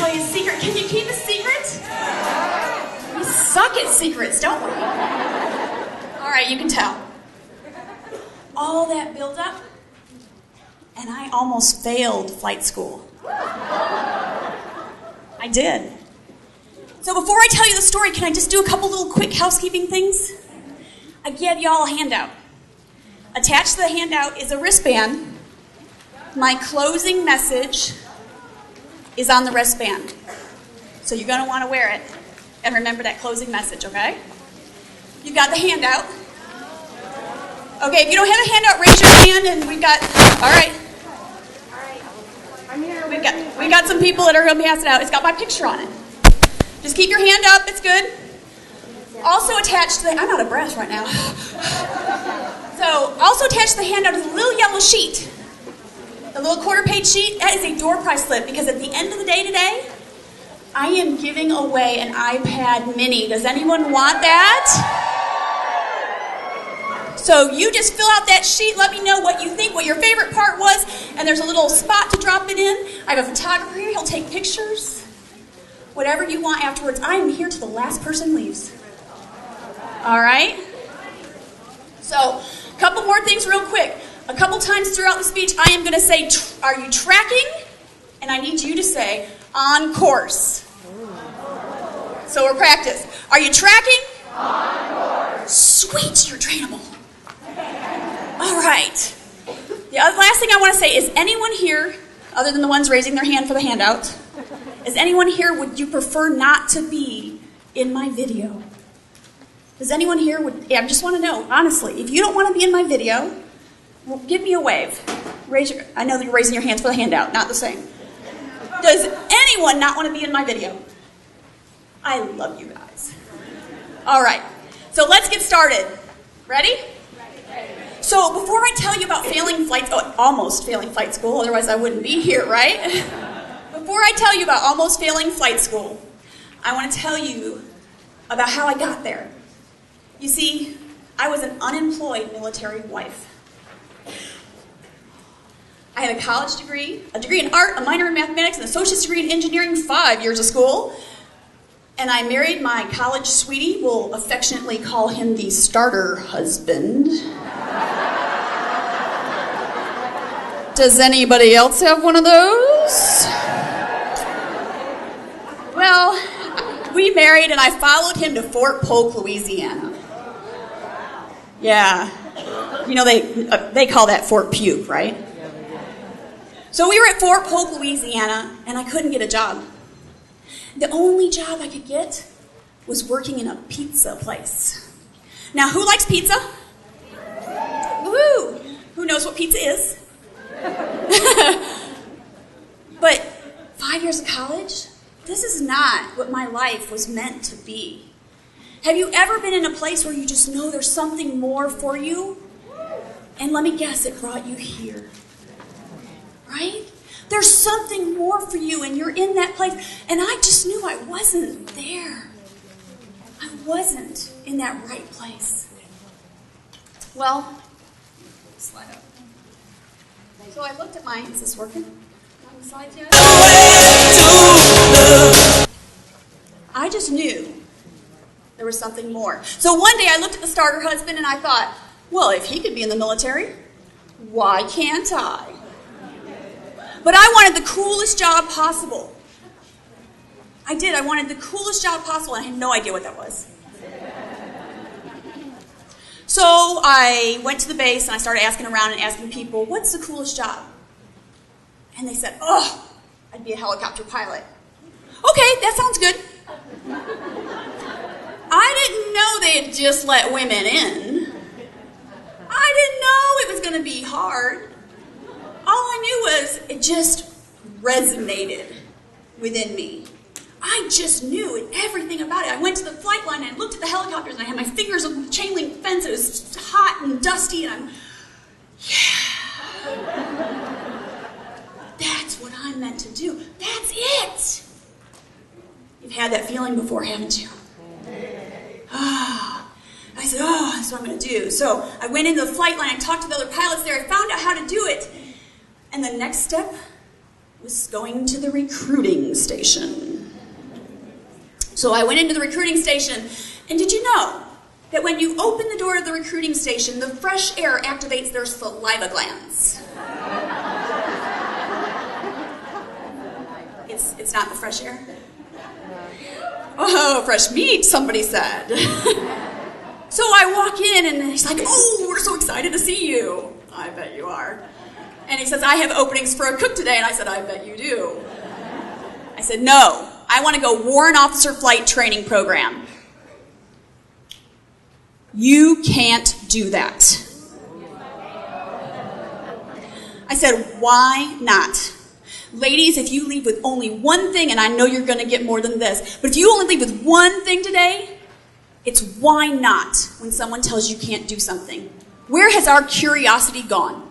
tell you a secret. Can you keep a secret? We suck at secrets, don't we? All right, you can tell. All that build-up, and I almost failed flight school. I did. So before I tell you the story, can I just do a couple little quick housekeeping things? I gave y'all a handout. Attached to the handout is a wristband. My closing message is on the wristband. So you're going to want to wear it and remember that closing message, okay? You've got the handout. Okay, if you don't have a handout, raise your hand and we've got, all right. I'm here. We got some people that are going to pass it out. It's got my picture on it. Just keep your hand up, it's good. Also attached to the, I'm out of breath right now. So, also attached to the handout is a little yellow sheet. A little quarter-page sheet. That is a door prize slip because at the end of the day today, I am giving away an iPad mini. Does anyone want that? So you just fill out that sheet, let me know what you think, what your favorite part was, and there's a little spot to drop it in. I have a photographer here, he'll take pictures. Whatever you want afterwards. I am here till the last person leaves. All right? So, a couple more things real quick. A couple times throughout the speech, I am going to say, are you tracking? And I need you to say, on course. So we're practice. Are you tracking? On course. Sweet, you're trainable. All right. The last thing I want to say is anyone here, other than the ones raising their hand for the handout, is anyone here, would you prefer not to be in my video? Does anyone here, I just want to know, honestly, if you don't want to be in my video, well, give me a wave. I know that you're raising your hands for the handout, not the same. Does anyone not want to be in my video? I love you guys. All right, so let's get started. Ready? So before I tell you about almost failing flight school, otherwise I wouldn't be here, right? Before I tell you about almost failing flight school, I want to tell you about how I got there. You see, I was an unemployed military wife. I had a college degree, a degree in art, a minor in mathematics, and an associate's degree in engineering, 5 years of school. And I married my college sweetie. We'll affectionately call him the starter husband. Does anybody else have one of those? Well, we married and I followed him to Fort Polk, Louisiana. Yeah. You know, they call that Fort Puke, right? So we were at Fort Polk, Louisiana, and I couldn't get a job. The only job I could get was working in a pizza place. Now, who likes pizza? Woo! Who knows what pizza is? But 5 years of college, this is not what my life was meant to be. Have you ever been in a place where you just know there's something more for you? And let me guess, it brought you here. Right? There's something more for you, and you're in that place. And I just knew I wasn't there. I wasn't in that right place. Well, slide up. So I looked at is this working? On the slides yet? I just knew there was something more. So one day I looked at the starter husband and I thought, well, if he could be in the military, why can't I? But I wanted the coolest job possible. I did. I wanted the coolest job possible, and I had no idea what that was. So I went to the base, and I started asking around and asking people, what's the coolest job? And they said, oh, I'd be a helicopter pilot. Okay, that sounds good. I didn't know they had just let women in. I didn't know it was going to be hard. All I knew was it just resonated within me. I just knew everything about it. I went to the flight line and I looked at the helicopters and I had my fingers on the chain link fence. It was hot and dusty and that's what I'm meant to do. That's it. You've had that feeling before, haven't you? I said, that's what I'm going to do. So I went into the flight line. I talked to the other pilots there. I found out how to do it. And the next step was going to the recruiting station. So I went into the recruiting station, and did you know that when you open the door of the recruiting station, the fresh air activates their saliva glands? It's not the fresh air? Oh, fresh meat, somebody said. So I walk in, and he's like, oh, we're so excited to see you. I bet you are. And he says, I have openings for a cook today. And I said, I bet you do. I said, no, I want to go warrant officer flight training program. You can't do that. I said, why not? Ladies, if you leave with only one thing, and I know you're going to get more than this, but if you only leave with one thing today, it's why not when someone tells you can't do something. Where has our curiosity gone?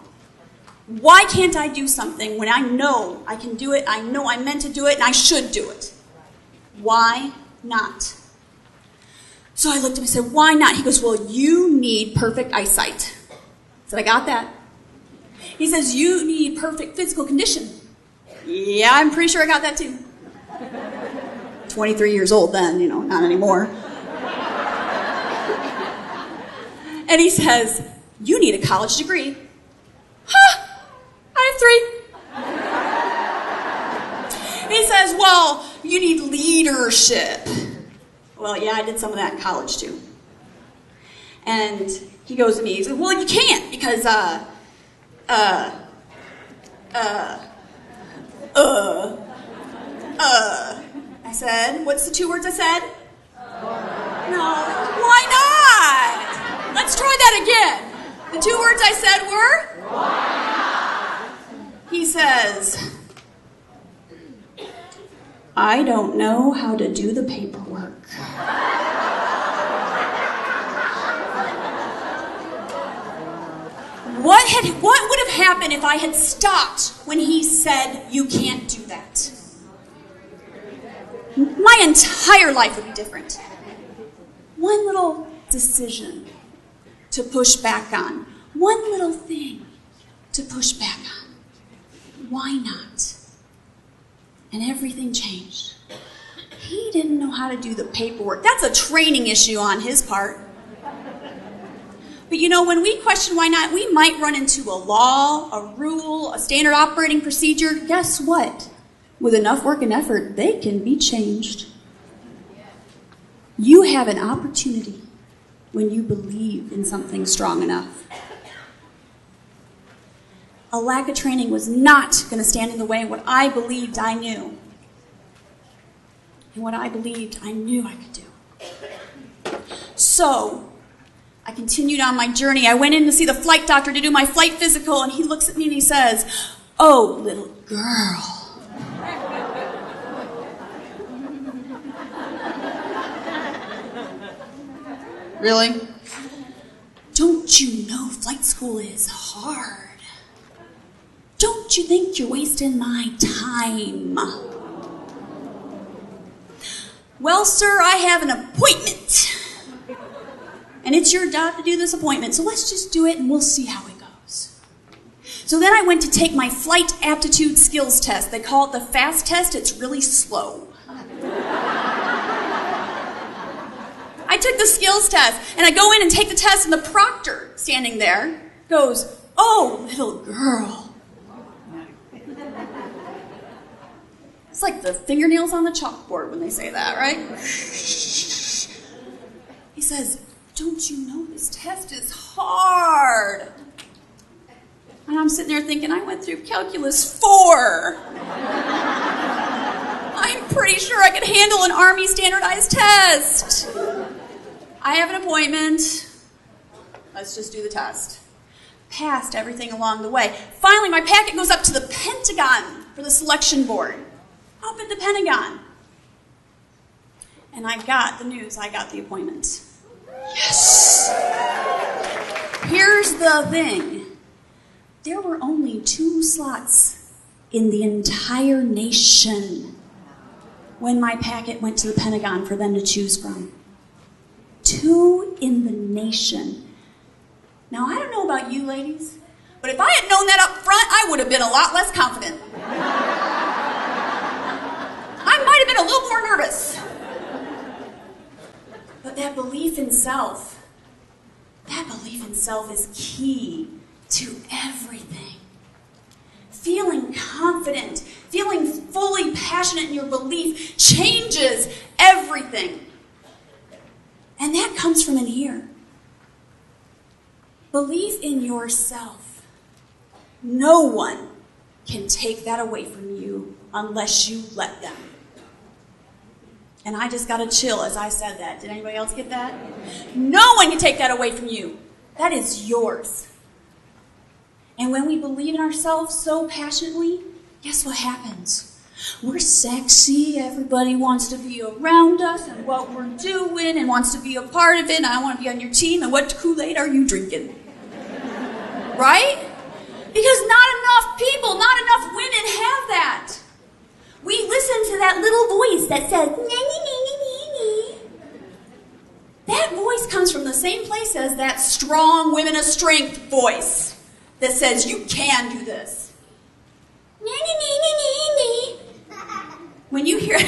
Why can't I do something when I know I can do it, I know I'm meant to do it, and I should do it? Why not? So I looked at him and said, why not? He goes, well, you need perfect eyesight. I said, I got that. He says, you need perfect physical condition. Yeah, I'm pretty sure I got that too. 23 years old then, not anymore. And he says, you need a college degree. Huh, I have 3. He says, well, you need leadership. Well, yeah, I did some of that in college too. And he goes to me, he says, well, you can't because, I said, what's the 2 words I said? No, why not? Let's try that again. The 2 words I said were? Why not? He says, I don't know how to do the paperwork. What would have happened if I had stopped when he said, you can't do that? My entire life would be different. One little decision to push back on. One little thing to push back on. Why not? And everything changed. He didn't know how to do the paperwork. That's a training issue on his part. But when we question why not, we might run into a law, a rule, a standard operating procedure. Guess what? With enough work and effort, they can be changed. You have an opportunity when you believe in something strong enough. A lack of training was not going to stand in the way of what I believed I knew. And what I believed I knew I could do. So, I continued on my journey. I went in to see the flight doctor to do my flight physical, and he looks at me and he says, oh, little girl. Really? Don't you know flight school is hard? Don't you think you're wasting my time? Well, sir, I have an appointment. And it's your job to do this appointment, so let's just do it and we'll see how it goes. So then I went to take my flight aptitude skills test. They call it the fast test. It's really slow. I took the skills test, and I go in and take the test, and the proctor standing there goes, oh, little girl. It's like the fingernails on the chalkboard when they say that, right? He says, don't you know this test is hard? And I'm sitting there thinking, I went through Calculus 4. I'm pretty sure I could handle an Army standardized test. I have an appointment. Let's just do the test. Passed everything along the way. Finally, my packet goes up to the Pentagon for the selection board. Up at the Pentagon. And I got the news. I got the appointment. Yes! Here's the thing. There were only 2 slots in the entire nation when my packet went to the Pentagon for them to choose from. 2 in the nation. Now, I don't know about you ladies, but if I had known that up front, I would have been a lot less confident. little more nervous. But that belief in self is key to everything. Feeling confident, feeling fully passionate in your belief changes everything. And that comes from in here. Believe in yourself. No one can take that away from you unless you let them. And I just got a chill as I said that. Did anybody else get that? No one can take that away from you. That is yours. And when we believe in ourselves so passionately, guess what happens? We're sexy, everybody wants to be around us and what we're doing and wants to be a part of it, and I want to be on your team, and what Kool-Aid are you drinking? Right? Because not enough people, not enough women have that. We listen to that little voice that says, nee, nee, nee, nee, nee. That voice comes from the same place as that strong women of strength voice that says, you can do this. Nee, nee, nee, nee, nee, nee. When you hear that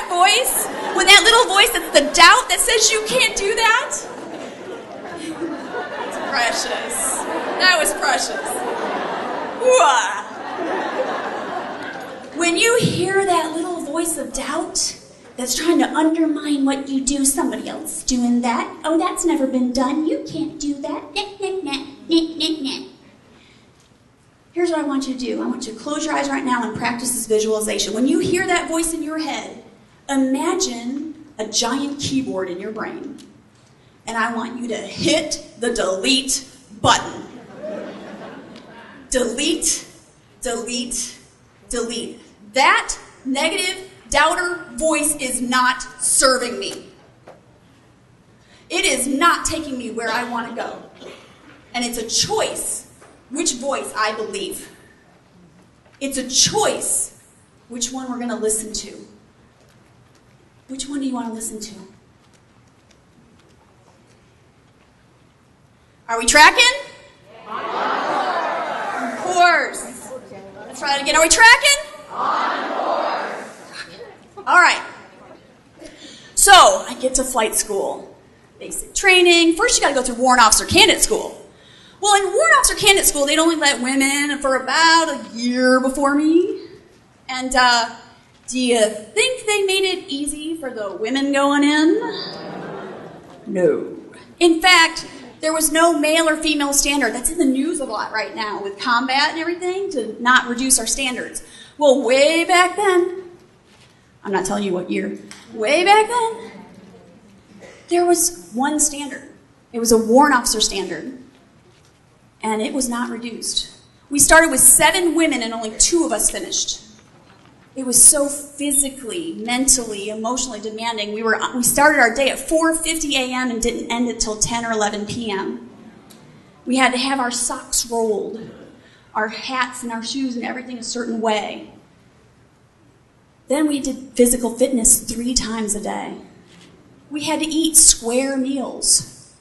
voice, when that little voice that's the doubt that says you can't do that, it's precious. That was precious. Ooh-ah. When you hear that little voice of doubt that's trying to undermine what you do, somebody else doing that. Oh, that's never been done. You can't do that. Nah, nah, nah, nah, nah, nah. Here's what I want you to do. I want you to close your eyes right now and practice this visualization. When you hear that voice in your head, imagine a giant keyboard in your brain. And I want you to hit the delete button. Delete, delete, delete. That negative doubter voice is not serving me. It is not taking me where I want to go. And it's a choice which voice I believe. It's a choice which one we're going to listen to. Which one do you want to listen to? Are we tracking? Of course. Let's try it again. Are we tracking? On board. All right. So, I get to flight school. Basic training. First, you got to go through Warrant Officer Candidate School. Well, in Warrant Officer Candidate School, they'd only let women for about a year before me. And do you think they made it easy for the women going in? No. In fact, there was no male or female standard. That's in the news a lot right now with combat and everything to not reduce our standards. Well, way back then, I'm not telling you what year, way back then, there was one standard. It was a warrant officer standard, and it was not reduced. We started with 7 women and only 2 of us finished. It was so physically, mentally, emotionally demanding. We started our day at 4:50 a.m. and didn't end it till 10 or 11 p.m. We had to have our socks rolled, our hats and our shoes and everything a certain way. Then we did physical fitness 3 times a day. We had to eat square meals.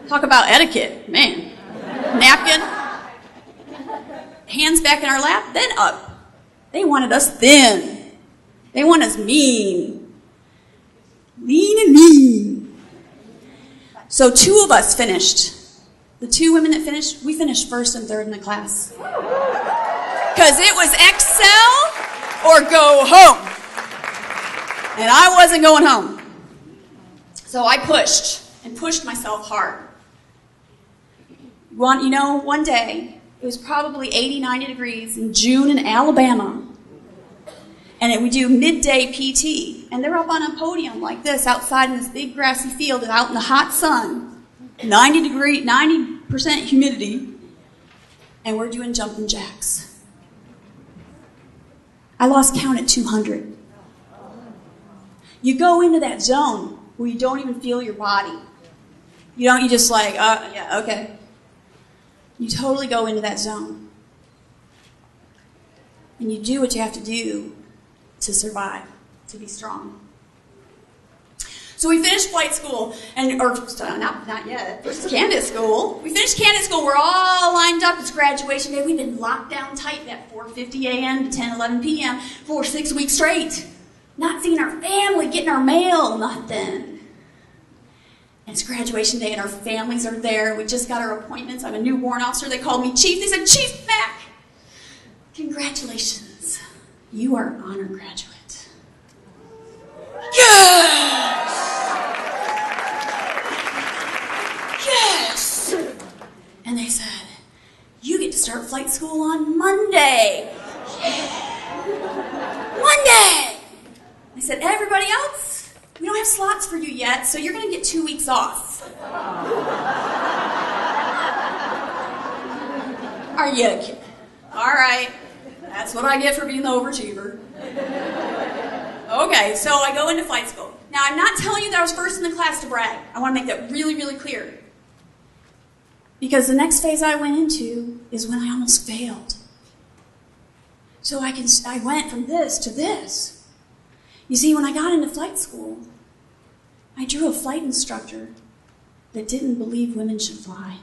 Talk about etiquette, man. Napkin. Hands back in our lap, then up. They wanted us thin. They want us mean. Lean and mean. So 2 of us finished. The 2 women that finished, we finished 1st and 3rd in the class. Because it was excel or go home. And I wasn't going home. So I pushed and pushed myself hard. One day, it was probably 80, 90 degrees in June in Alabama. And we do midday PT. And they're up on a podium like this outside in this big grassy field out in the hot sun. 90% humidity. And we're doing jumping jacks. I lost count at 200. You go into that zone where you don't even feel your body. You just like, yeah, okay. You totally go into that zone. And you do what you have to do to survive, to be strong. So we finished flight school, not yet, first candidate school. We finished candidate school, we're all lined up, it's graduation day. We've been locked down tight at 4:50 a.m. to 10, 11 p.m. for 6 weeks straight. Not seeing our family, getting our mail, nothing. And it's graduation day and our families are there. We just got our appointments. I'm a new warrant officer. They called me Chief. They said, Chief Mac, congratulations. You are an honor graduate. Yes! Yes! And they said, you get to start flight school on Monday. Yeah. Monday! I said, everybody else, we don't have slots for you yet, so you're going to get 2 weeks off. Are you kidding? All right. That's what I get for being the overachiever. Okay, so I go into flight school. Now, I'm not telling you that I was first in the class to brag. I want to make that really, really clear. Because the next phase I went into is when I almost failed. So I went from this to this. You see, when I got into flight school, I drew a flight instructor that didn't believe women should fly.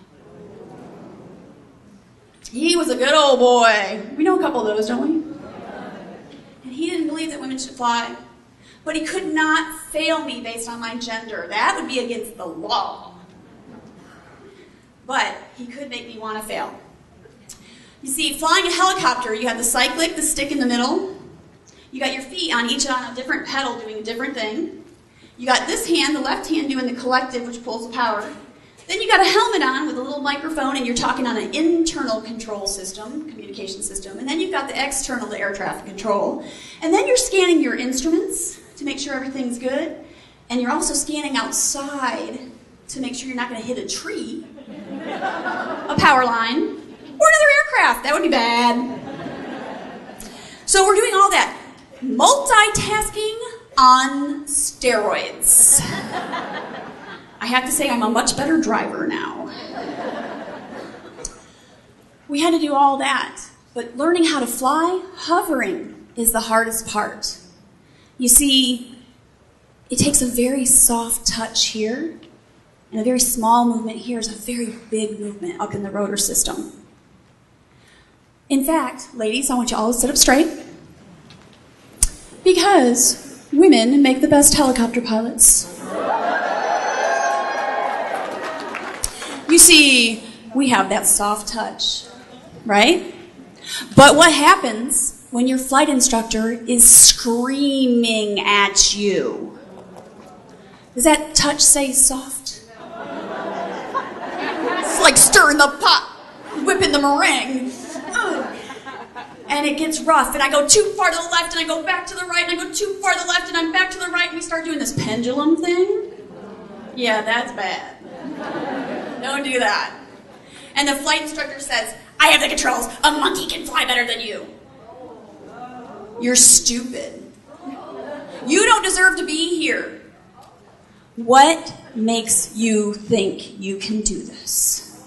He was a good old boy. We know a couple of those, don't we? And he didn't believe that women should fly. But he could not fail me based on my gender. That would be against the law. But he could make me want to fail. You see, flying a helicopter, you have the cyclic, the stick in the middle. You got your feet on each on a different pedal doing a different thing. You got this hand, the left hand, doing the collective, which pulls the power. Then you got a helmet on with a little microphone, and you're talking on an internal control system, communication system. And then you've got the external, the air traffic control. And then you're scanning your instruments to make sure everything's good. And you're also scanning outside to make sure you're not going to hit a tree, a power line, or another aircraft. That would be bad. So we're doing all that. Multitasking on steroids. I have to say I'm a much better driver now. We had to do all that, but learning how to fly, hovering, is the hardest part. You see, it takes a very soft touch here, and a very small movement here is a very big movement up in the rotor system. In fact, ladies, I want you all to sit up straight, because women make the best helicopter pilots. You see, we have that soft touch, right? But what happens when your flight instructor is screaming at you? Does that touch say soft? It's like stirring the pot, whipping the meringue. And it gets rough, and I go too far to the left, and I go back to the right, and I go too far to the left, and I'm back to the right, and we start doing this pendulum thing. Yeah, that's bad. Don't do that. And the flight instructor says, I have the controls. A monkey can fly better than you. You're stupid. You don't deserve to be here. What makes you think you can do this?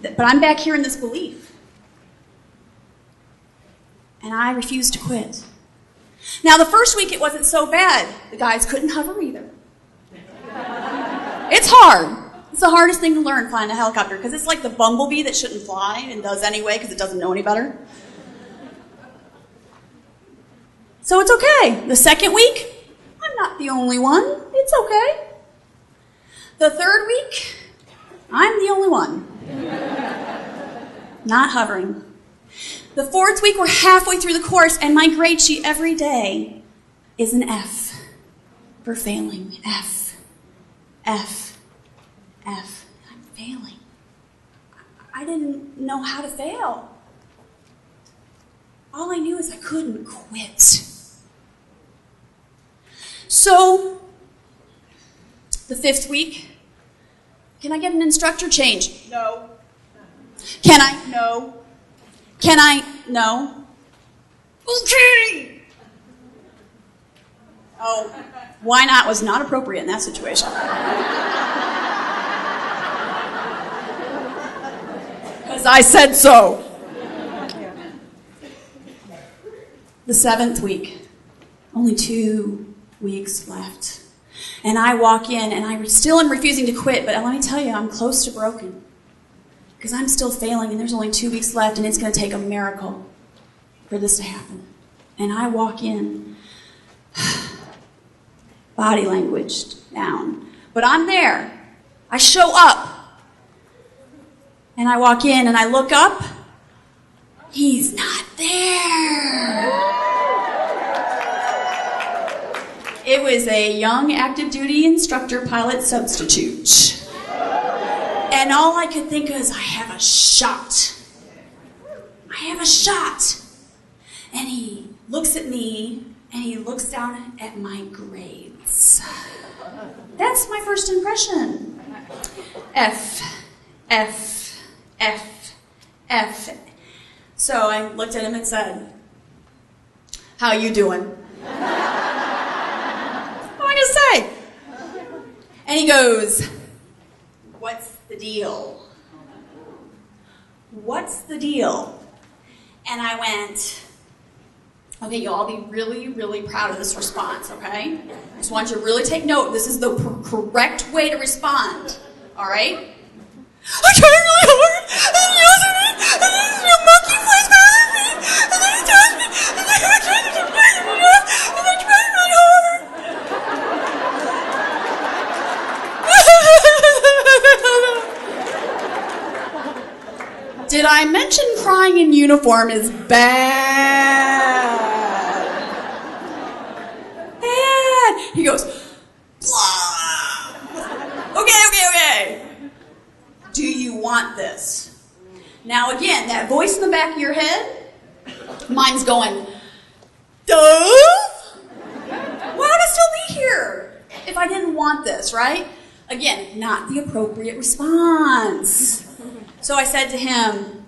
But I'm back here in this belief. And I refuse to quit. Now, the first week it wasn't so bad. The guys couldn't hover either. It's hard. It's the hardest thing to learn, flying a helicopter, because it's like the bumblebee that shouldn't fly and does anyway because it doesn't know any better. So it's okay. The second week, I'm not the only one. It's okay. The third week, I'm the only one. Not hovering. The fourth week, we're halfway through the course, and my grade sheet every day is an F for failing. F. F. F. I'm failing. I didn't know how to fail. All I knew is I couldn't quit. So, the fifth week, can I get an instructor change? No. Can I? No. Can I? No. Okay. Oh, why not was not appropriate in that situation. Because I said so. The seventh week, only 2 weeks left. And I walk in, and I still am refusing to quit, but let me tell you, I'm close to broken. Because I'm still failing, and there's only 2 weeks left, and it's going to take a miracle for this to happen. And I walk in, body language down. But I'm there. I show up. And I walk in, and I look up. He's not there. It was a young active duty instructor pilot substitute. And all I could think is, I have a shot. I have a shot. And he looks at me, and he looks down at my grades. That's my first impression. F, F, F, F. So I looked at him and said, how you doing? What am I going to say? And he goes, what's the deal? What's the deal? And I went, okay, you'll all be really, really proud of this response, okay? I just want you to really take note. This is the correct way to respond, all right? I tried really hard, and he yells at me, and then the monkey flies back at me, and then he tells me, and then I tried to surprise him enough, and I tried really hard. Did I mention crying in uniform is bad? Bad. He goes, blah. Okay. Do you want this? Now again, that voice in the back of your head, mine's going, duh? Why would I still be here if I didn't want this, right? Again, not the appropriate response. So I said to him,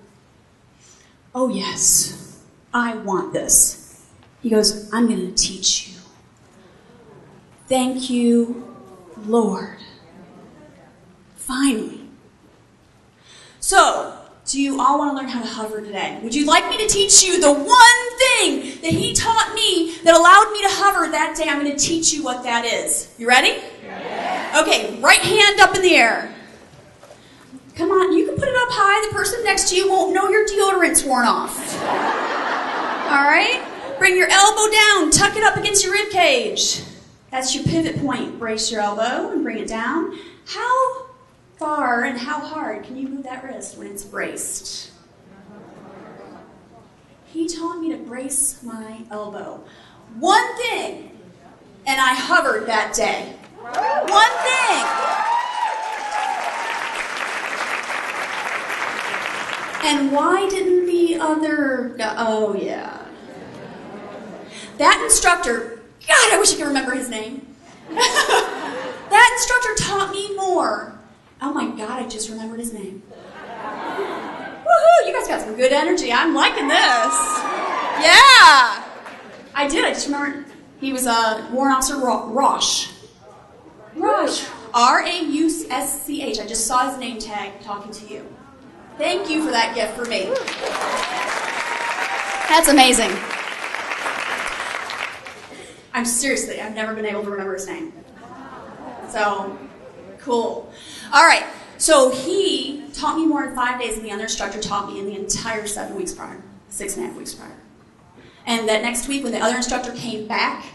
oh yes, I want this. He goes, I'm going to teach you. Thank you, Lord. Finally. So, do you all want to learn how to hover today? Would you like me to teach you the one thing that he taught me that allowed me to hover that day? I'm going to teach you what that is. You ready? Yeah. Okay, right hand up in the air. Come on, you can put it up high. The person next to you won't know your deodorant's worn off. All right? Bring your elbow down. Tuck it up against your rib cage. That's your pivot point. Brace your elbow and bring it down. How far and how hard can you move that wrist when it's braced? He taught me to brace my elbow. One thing, and I hovered that day. One thing. And why didn't the other... Oh, yeah. That instructor... God, I wish I could remember his name. That instructor taught me more. Oh, my God, I just remembered his name. Woohoo! You guys got some good energy. I'm liking this. Yeah! I did. I just remembered. He was a Warrant Officer Rosh. Rosh. R-A-U-S-C-H. I just saw his name tag talking to you. Thank you for that gift for me. That's amazing. I've never been able to remember his name. So, cool. All right, so he taught me more in 5 days than the other instructor taught me in the entire 7 weeks prior, 6.5 weeks prior. And that next week when the other instructor came back,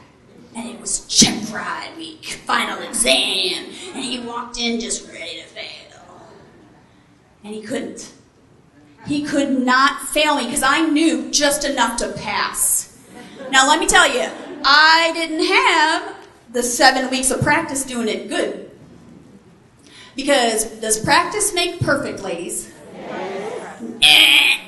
and it was check ride week, final exam, and he walked in just ready to fail. And he couldn't. He could not fail me because I knew just enough to pass. Now let me tell you, I didn't have the 7 weeks of practice doing it good. Because does practice make perfect, ladies? Yes.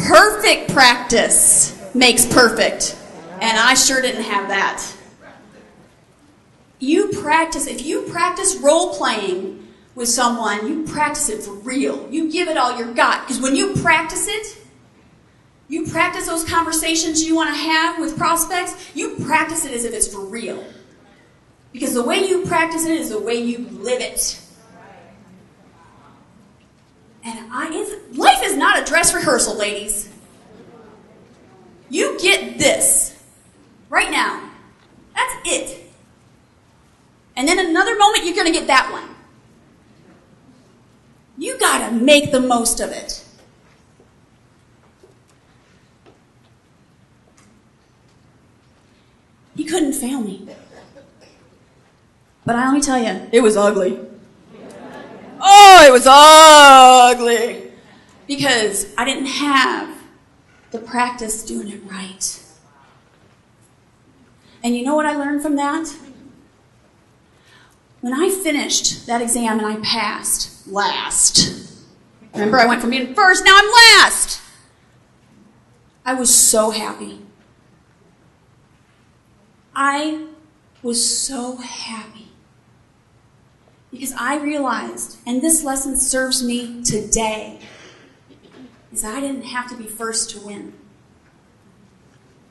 Perfect practice makes perfect. And I sure didn't have that. If you practice role-playing with someone, you practice it for real. You give it all you got. Because when you practice it, you practice those conversations you want to have with prospects, you practice it as if it's for real. Because the way you practice it is the way you live it. And life is not a dress rehearsal, ladies. You get this right now. That's it. And then another moment, you're going to get that one. You got to make the most of it. He couldn't fail me. But let me tell you, it was ugly. Oh, it was ugly. Because I didn't have the practice doing it right. And you know what I learned from that? When I finished that exam and I passed last. Remember, I went from being first, now I'm last. I was so happy. I was so happy. Because I realized, and this lesson serves me today, is I didn't have to be first to win.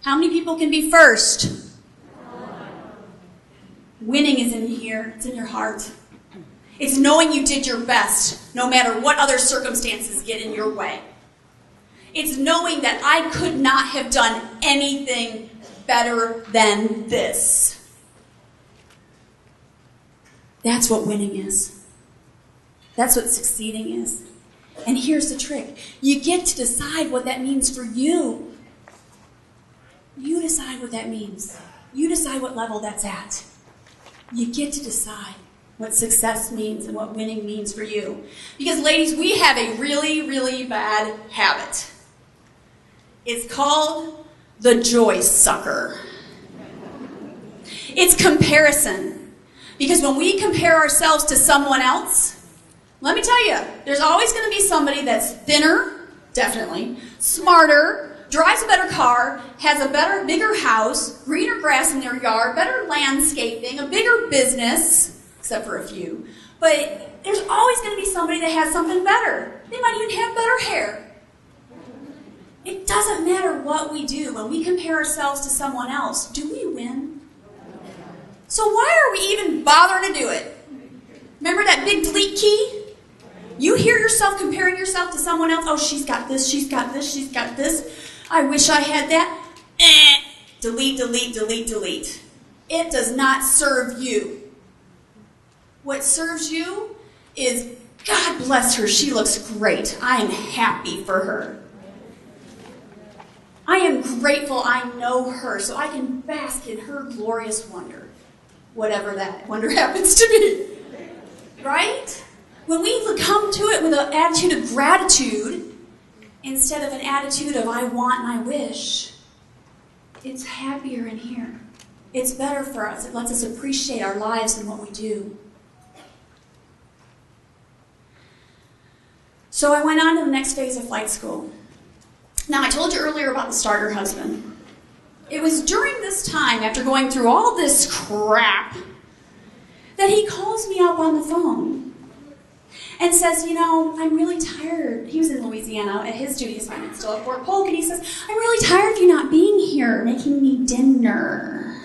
How many people can be first? Winning is in here. It's in your heart. It's knowing you did your best, no matter what other circumstances get in your way. It's knowing that I could not have done anything better than this. That's what winning is. That's what succeeding is. And here's the trick. You get to decide what that means for you. You decide what that means. You decide what level that's at. You get to decide what success means and what winning means for you. Because, ladies, we have a really, really bad habit. It's called the joy sucker. It's comparison. Because when we compare ourselves to someone else, let me tell you, there's always going to be somebody that's thinner, definitely, smarter, drives a better car, has a bigger house, greener grass in their yard, better landscaping, a bigger business, except for a few. But there's always going to be somebody that has something better. They might even have better hair. It doesn't matter what we do. When we compare ourselves to someone else, do we win? So why are we even bothering to do it? Remember that big delete key? You hear yourself comparing yourself to someone else. Oh, she's got this, she's got this, she's got this. I wish I had that. Delete, delete, delete, delete. It does not serve you. What serves you is, God bless her, she looks great. I am happy for her. I am grateful I know her so I can bask in her glorious wonder. Whatever that wonder happens to be. Right? When we come to it with an attitude of gratitude, instead of an attitude of I want and I wish, it's happier in here. It's better for us. It lets us appreciate our lives and what we do. So I went on to the next phase of flight school. Now, I told you earlier about the starter husband. It was during this time, after going through all this crap, that he calls me up on the phone and says, you know, I'm really tired. He was in Louisiana at his duty assignment, still at Fort Polk, and he says, I'm really tired of you not being here, making me dinner.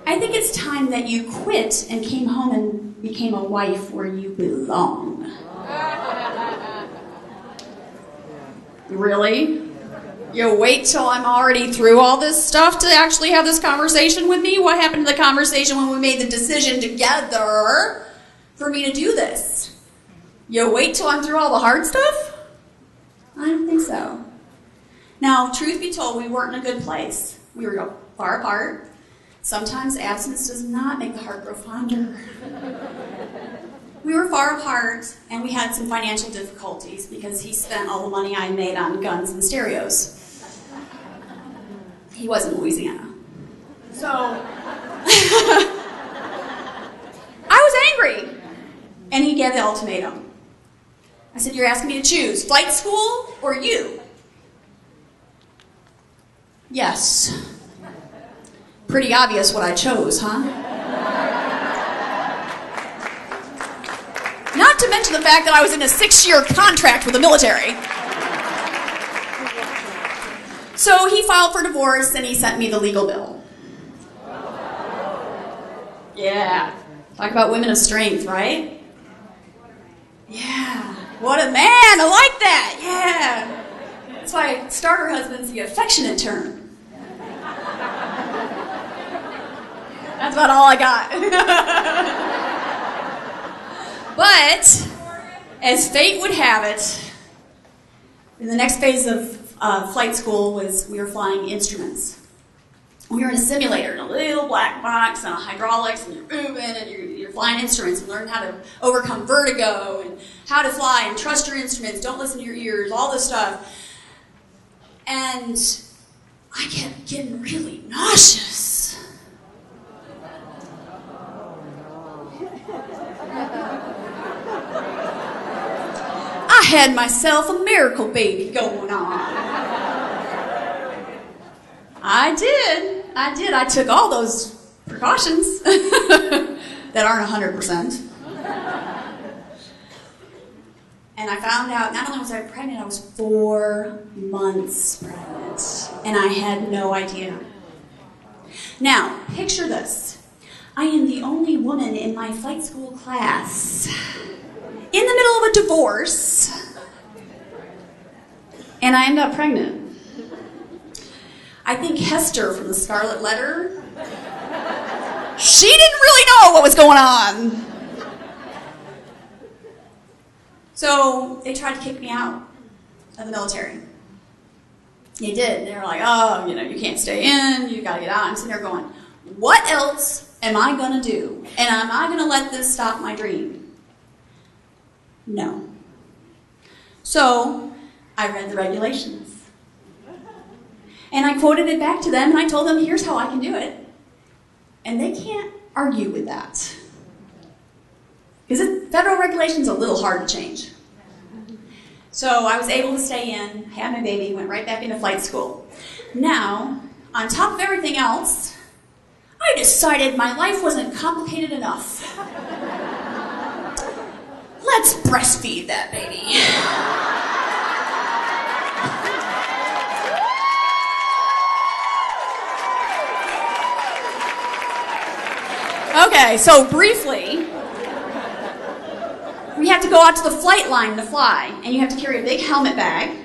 I think it's time that you quit and came home and became a wife where you belong. Really? You wait till I'm already through all this stuff to actually have this conversation with me? What happened to the conversation when we made the decision together for me to do this? You wait till I'm through all the hard stuff? I don't think so. Now, truth be told, we weren't in a good place. We were far apart. Sometimes absence does not make the heart grow fonder. We were far apart, and we had some financial difficulties because he spent all the money I made on guns and stereos. He was in Louisiana. So, I was angry. And he gave the ultimatum. I said, you're asking me to choose flight school or you? Yes. Pretty obvious what I chose, huh? Not to mention the fact that I was in a 6-year contract with the military. So he filed for divorce and he sent me the legal bill. Yeah. Talk about women of strength, right? Yeah. What a man. I like that. Yeah. That's why starter husband's the affectionate term. That's That's about all I got. But, as fate would have it, in the next phase of flight school was we were flying instruments. We were in a simulator, in a little black box, and hydraulics, and you're moving, and you're flying instruments, and learn how to overcome vertigo, and how to fly, and trust your instruments, don't listen to your ears, all this stuff. And I kept getting really nauseous. I had myself a miracle baby going on. I did. I took all those precautions that aren't 100%. And I found out, not only was I pregnant, I was 4 months pregnant. And I had no idea. Now, picture this. I am the only woman in my flight school class in the middle of a divorce. And I end up pregnant. I think Hester from the Scarlet Letter, she didn't really know what was going on. So they tried to kick me out of the military. They did. They were like, oh, you can't stay in, you gotta get out. I'm sitting there going, what else am I gonna do? And am I gonna let this stop my dream? No. So I read the regulations. And I quoted it back to them, and I told them, here's how I can do it. And they can't argue with that. Because federal regulation's a little hard to change. So I was able to stay in, had my baby, went right back into flight school. Now, on top of everything else, I decided my life wasn't complicated enough. Let's breastfeed that baby. Okay, so briefly, we have to go out to the flight line to fly, and you have to carry a big helmet bag.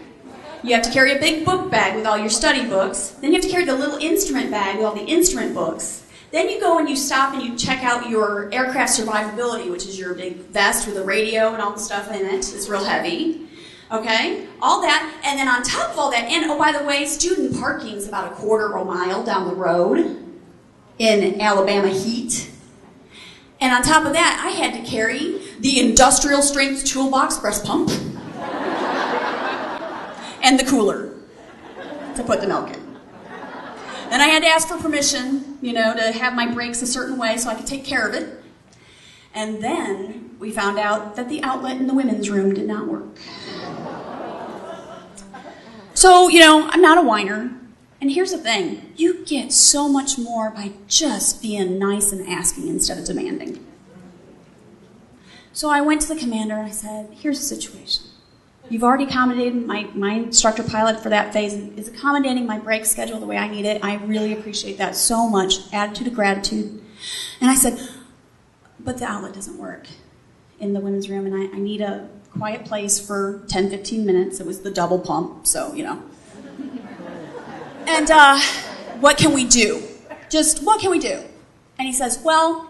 You have to carry a big book bag with all your study books. Then you have to carry the little instrument bag with all the instrument books. Then you go and you stop and you check out your aircraft survivability, which is your big vest with a radio and all the stuff in it. It's real heavy. Okay? All that. And then on top of all that, and oh, by the way, student parking's about a quarter of a mile down the road in Alabama heat. And on top of that, I had to carry the industrial strength toolbox breast pump and the cooler to put the milk in. Then I had to ask for permission, to have my brakes a certain way so I could take care of it. And then we found out that the outlet in the women's room did not work. So, I'm not a whiner. And here's the thing, you get so much more by just being nice and asking instead of demanding. So I went to the commander and I said, here's the situation. You've already accommodated my instructor pilot for that phase is accommodating my break schedule the way I need it. I really appreciate that so much. Attitude of gratitude. And I said, but the outlet doesn't work in the women's room and I need a quiet place for 10, 15 minutes. It was the double pump, so, And what can we do? Just what can we do? And he says, well,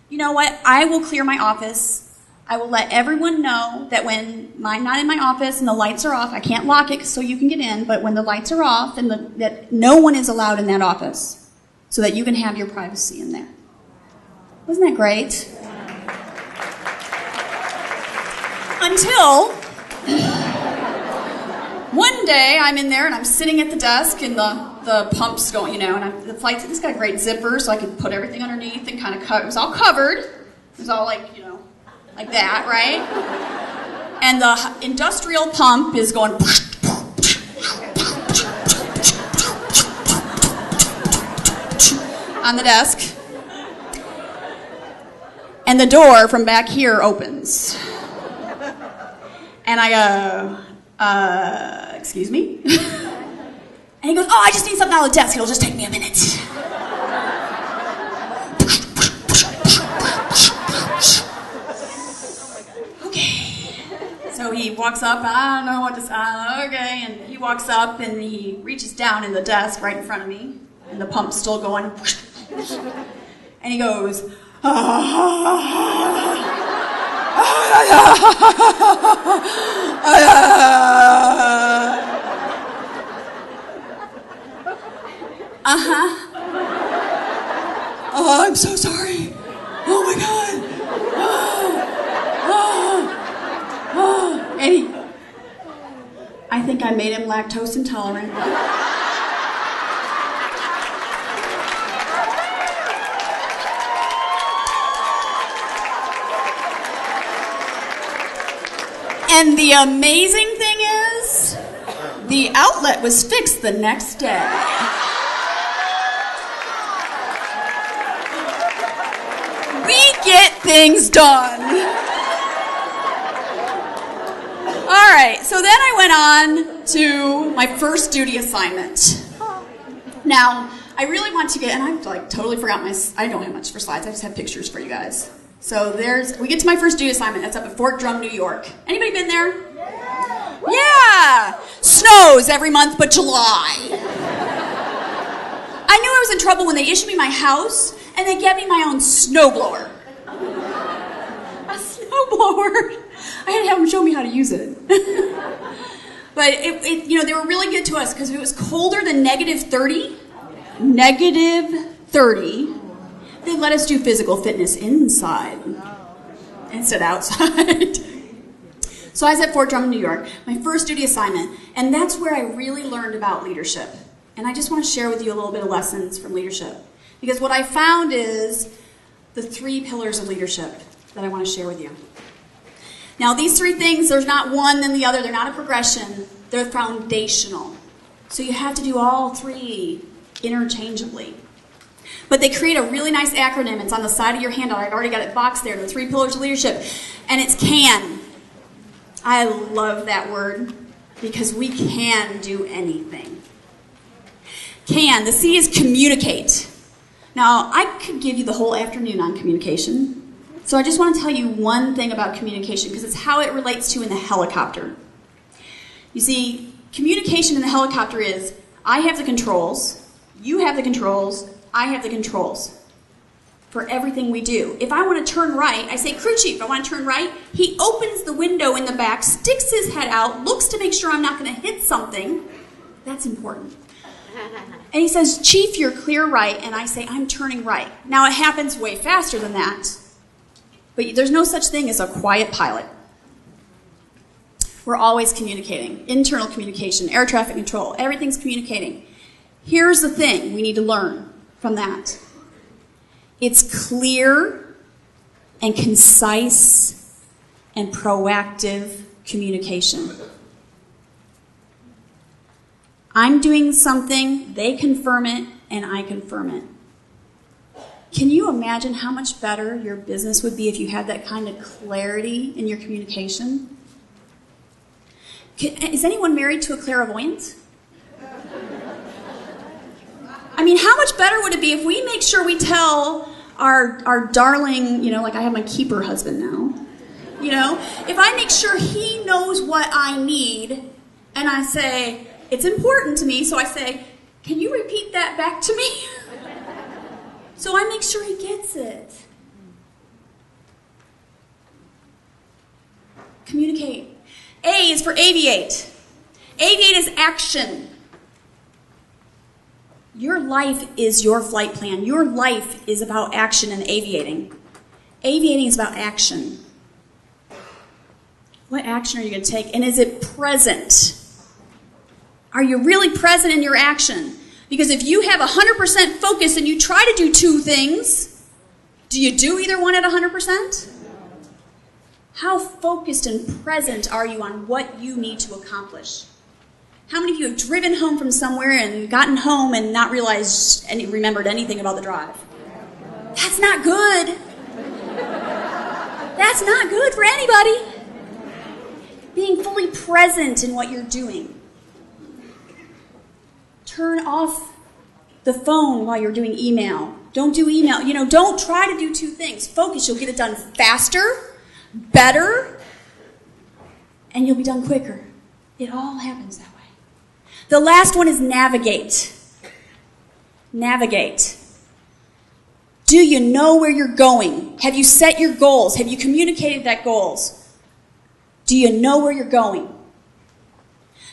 you know what? I will clear my office. I will let everyone know that when I'm not in my office and the lights are off, I can't lock it so you can get in, but when the lights are off, and that no one is allowed in that office so that you can have your privacy in there. Wasn't that great? Until one day I'm in there and I'm sitting at the desk and the pump's going, and the flight's, it's got a great zipper so I could put everything underneath and kind of it was all covered. It was all like that, right? And the industrial pump is going on the desk. And the door from back here opens. And I go, excuse me? And he goes, oh, I just need something out of the desk. It'll just take me a minute. Okay. So he walks up, I don't know what to say, okay. And he walks up and he reaches down in the desk right in front of me. And the pump's still going. And he goes, oh, I'm so sorry. Oh my God. And I think I made him lactose intolerant. And the amazing thing is, the outlet was fixed the next day. We get things done. All right, so then I went on to my first duty assignment. Now, I really want to get, and I've like totally forgot I don't have much for slides, I just have pictures for you guys. So we get to my first duty assignment. That's up at Fort Drum, New York. Anybody been there? Yeah. Snows every month but July. I knew I was in trouble when they issued me my house and they gave me my own snowblower. A snowblower. I had to have them show me how to use it. But they were really good to us because if it was colder than -30, they let us do physical fitness inside instead of outside. So I was at Fort Drum, New York, my first duty assignment, and that's where I really learned about leadership. And I just want to share with you a little bit of lessons from leadership. Because what I found is the 3 pillars of leadership that I want to share with you. Now, these 3 things, there's not one then the other. They're not a progression. They're foundational. So you have to do all 3 interchangeably. But they create a really nice acronym. It's on the side of your handout. I've already got it boxed there, the 3 pillars of leadership. And it's CAN. I love that word because we can do anything. CAN. The C is communicate. Now, I could give you the whole afternoon on communication. So I just want to tell you one thing about communication because it's how it relates to in the helicopter. You see, communication in the helicopter is I have the controls, you have the controls, I have the controls for everything we do. If I want to turn right, I say, crew chief, I want to turn right. He opens the window in the back, sticks his head out, looks to make sure I'm not going to hit something. That's important. And he says, chief, you're clear right. And I say, I'm turning right. Now, it happens way faster than that. But there's no such thing as a quiet pilot. We're always communicating. Internal communication, air traffic control, everything's communicating. Here's the thing we need to learn from that. It's clear and concise and proactive communication. I'm doing something, they confirm it, and I confirm it. Can you imagine how much better your business would be if you had that kind of clarity in your communication? Is anyone married to a clairvoyant? I mean, how much better would it be if we make sure we tell our darling, like I have my keeper husband now, if I make sure he knows what I need and I say, it's important to me, so I say, can you repeat that back to me? So I make sure he gets it. Communicate. A is for aviate. Aviate is action. Your life is your flight plan. Your life is about action and aviating. Aviating is about action. What action are you going to take? And is it present? Are you really present in your action? Because if you have 100% focus and you try to do 2 things, do you do either one at 100%? How focused and present are you on what you need to accomplish? How many of you have driven home from somewhere and gotten home and not realized remembered anything about the drive? That's not good. That's not good for anybody. Being fully present in what you're doing. Turn off the phone while you're doing email. Don't do email. Don't try to do 2 things. Focus. You'll get it done faster, better, and you'll be done quicker. It all happens that way. The last one is navigate. Navigate. Do you know where you're going? Have you set your goals? Have you communicated that goals? Do you know where you're going?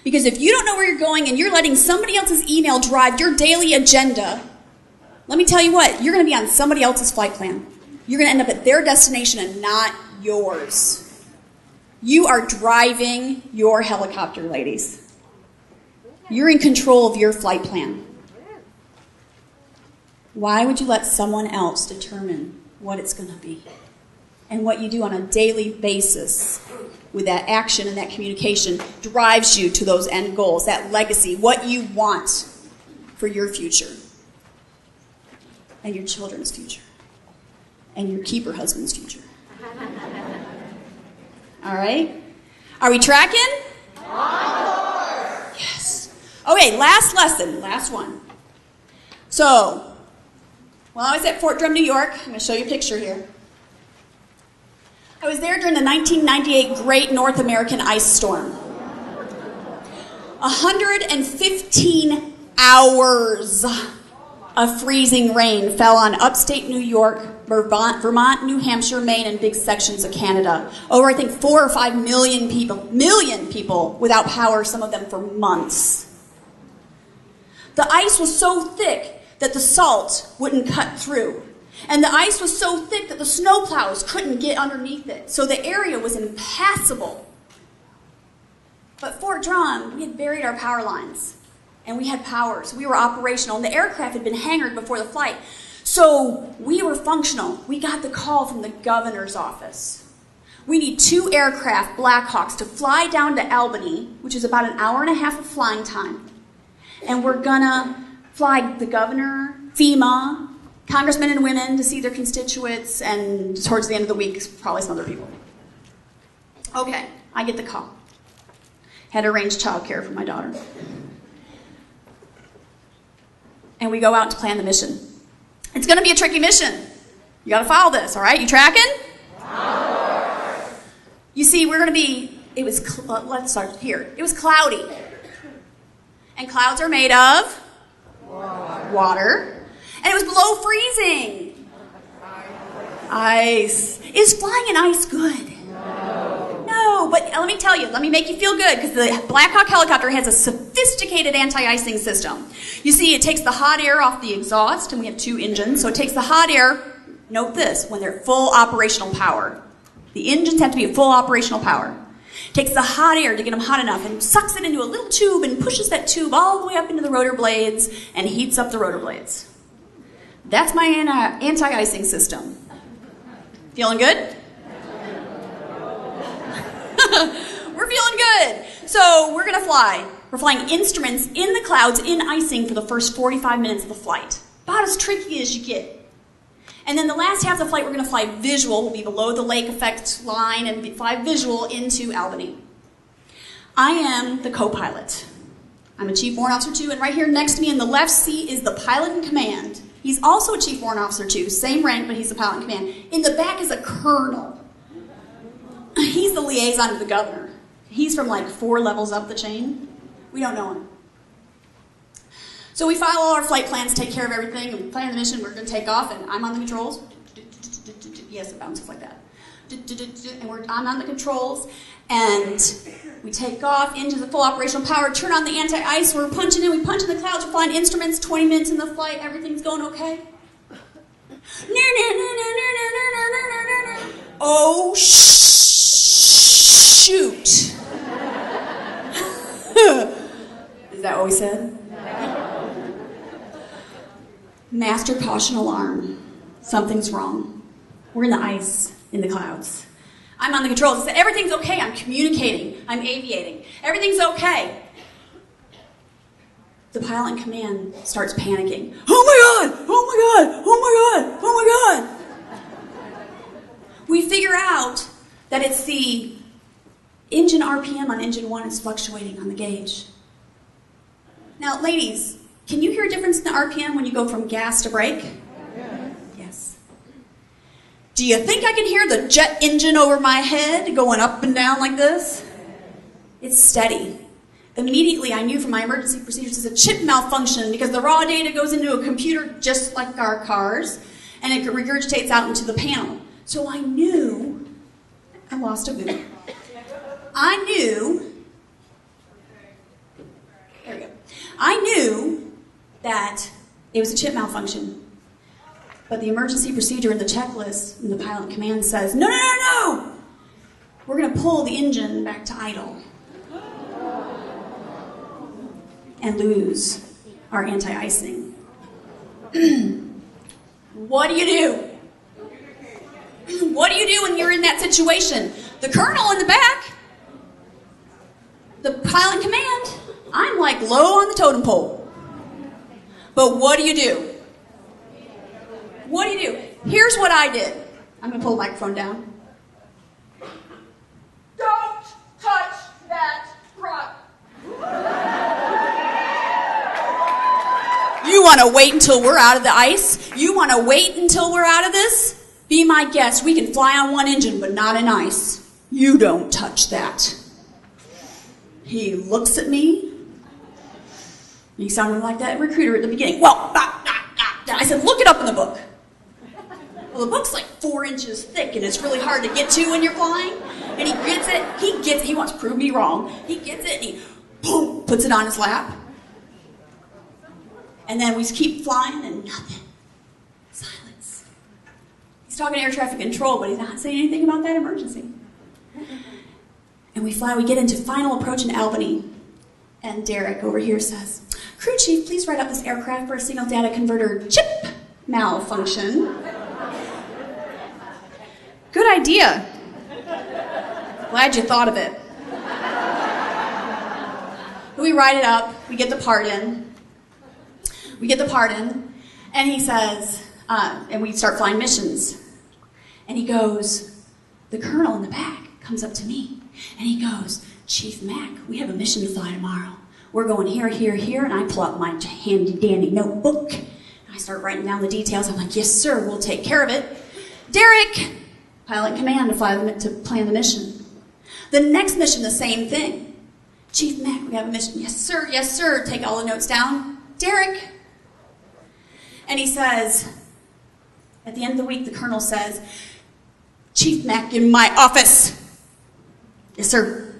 Because if you don't know where you're going and you're letting somebody else's email drive your daily agenda, let me tell you what, you're going to be on somebody else's flight plan. You're going to end up at their destination and not yours. You are driving your helicopter, ladies. You're in control of your flight plan. Why would you let someone else determine what it's going to be? And what you do on a daily basis with that action and that communication drives you to those end goals, that legacy, what you want for your future and your children's future and your keeper husband's future. All right? Are we tracking? Yes. Okay, last lesson, last one. So, while I was at Fort Drum, New York, I'm going to show you a picture here. I was there during the 1998 Great North American Ice Storm. 115 hours of freezing rain fell on upstate New York, Vermont, New Hampshire, Maine, and big sections of Canada. Over, I think, 4 or 5 million people without power, some of them for months. The ice was so thick that the salt wouldn't cut through. And the ice was so thick that the snowplows couldn't get underneath it. So the area was impassable. But Fort Drum, we had buried our power lines. And we had power, so we were operational. And the aircraft had been hangared before the flight. So we were functional. We got the call from the governor's office. We need 2 aircraft, Blackhawks, to fly down to Albany, which is about an hour and a half of flying time. And we're gonna fly the governor, FEMA, congressmen and women to see their constituents, and towards the end of the week, probably some other people. Okay, I get the call. Had to arrange childcare for my daughter. And we go out to plan the mission. It's going to be a tricky mission. You got to follow this, all right? You tracking? You see, we're going to be, let's start here. It was cloudy. And clouds are made of water. And it was below freezing. Ice. Is flying in ice good? No, but let me tell you, let me make you feel good, because the Black Hawk helicopter has a sophisticated anti-icing system. You see, it takes the hot air off the exhaust, and we have 2 engines, so it takes the hot air, note this, when they're full operational power. The engines have to be at full operational power. It takes the hot air to get them hot enough and sucks it into a little tube and pushes that tube all the way up into the rotor blades and heats up the rotor blades. That's my anti-icing system. Feeling good? We're feeling good. So we're going to fly. We're flying instruments in the clouds in icing for the first 45 minutes of the flight. About as tricky as you get. And then the last half of the flight, we're going to fly visual. We'll be below the lake effect line and fly visual into Albany. I am the co-pilot. I'm a Chief Warrant Officer too, and right here next to me in the left seat is the pilot in command. He's also a Chief Warrant Officer too, same rank, but he's the pilot in command. In the back is a colonel. He's the liaison to the governor. He's from like 4 levels up the chain. We don't know him. So we file all our flight plans, take care of everything, and plan the mission. We're going to take off, and I'm on the controls. Yes, it bounces like that. And I'm on the controls, and we take off, engines at full operational power, turn on the anti-ice, we're punching in, we punch in the clouds, we're flying instruments, 20 minutes in the flight, everything's going okay. Oh, shoot. Is that what we said? Master caution alarm. Something's wrong. We're in the ice, in the clouds. I'm on the controls. I said, everything's okay. I'm communicating. I'm aviating. Everything's okay. The pilot in command starts panicking. Oh my God! Oh my God! Oh my God! Oh my God! We figure out that it's the engine RPM on engine 1 is fluctuating on the gauge. Now, ladies, can you hear a difference in the RPM when you go from gas to brake? Yes. Do you think I can hear the jet engine over my head going up and down like this? It's steady. Immediately, I knew from my emergency procedures it's a chip malfunction because the raw data goes into a computer just like our cars, and it regurgitates out into the panel. So I knew I lost a boot. I knew that it was a chip malfunction. But the emergency procedure in the checklist in the pilot command says, no! We're going to pull the engine back to idle and lose our anti-icing. What do you do? What do you do when you're in that situation? The colonel in the back, the pilot command, I'm like low on the totem pole. But what do you do? What do you do? Here's what I did. I'm going to pull the microphone down. Don't touch that truck. You want to wait until we're out of the ice? You want to wait until we're out of this? Be my guest. We can fly on one engine, but not in ice. You don't touch that. He looks at me. He sounded like that recruiter at the beginning. Well, I said, look it up in the book. Well, the book's like 4 inches thick, and it's really hard to get to when you're flying. And he gets it. He wants to prove me wrong. He gets it, and he, boom, puts it on his lap. And then we keep flying, and nothing. Silence. He's talking to air traffic control, but he's not saying anything about that emergency. And we fly. We get into final approach in Albany. And Derek over here says, crew chief, please write up this aircraft for a signal data converter chip malfunction. Good idea. Glad you thought of it. We write it up. We get the part in. And he says, and we start flying missions. And he goes, the colonel in the back comes up to me. And he goes, Chief Mac, we have a mission to fly tomorrow. We're going here, here, here. And I pull out my handy-dandy notebook. And I start writing down the details. I'm like, yes, sir, we'll take care of it. Derek, pilot command to plan the mission. The next mission, the same thing. Chief Mac, we have a mission. Yes, sir. Take all the notes down. Derek. And he says, at the end of the week, the colonel says, Chief Mac, in my office. Yes, sir.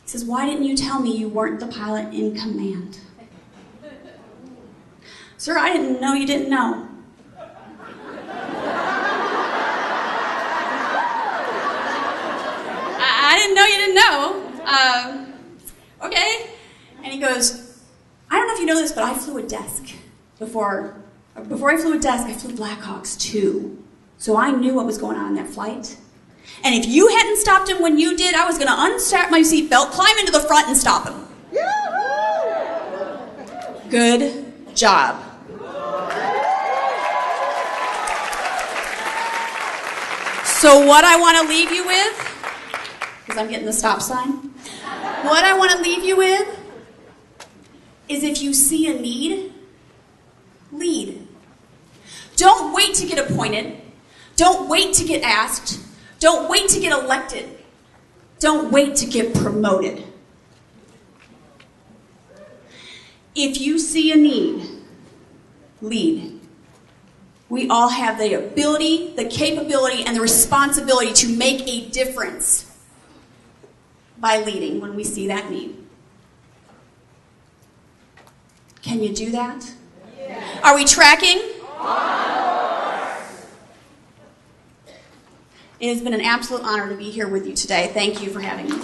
He says, why didn't you tell me you weren't the pilot in command? Sir, I didn't know you didn't know. I didn't know you didn't know. Okay. And he goes, I don't know if you know this, but I flew a desk. Before I flew a desk, I flew Blackhawks too. So I knew what was going on in that flight. And if you hadn't stopped him when you did, I was going to unstrap my seatbelt, climb into the front, and stop him. Good job. So what I want to leave you with, because I'm getting the stop sign, what I want to leave you with is if you see a need, lead. Don't wait to get appointed. Don't wait to get asked. Don't wait to get elected. Don't wait to get promoted. If you see a need, lead. We all have the ability, the capability, and the responsibility to make a difference by leading when we see that need. Can you do that? Yeah. Are we tracking? It has been an absolute honor to be here with you today. Thank you for having me.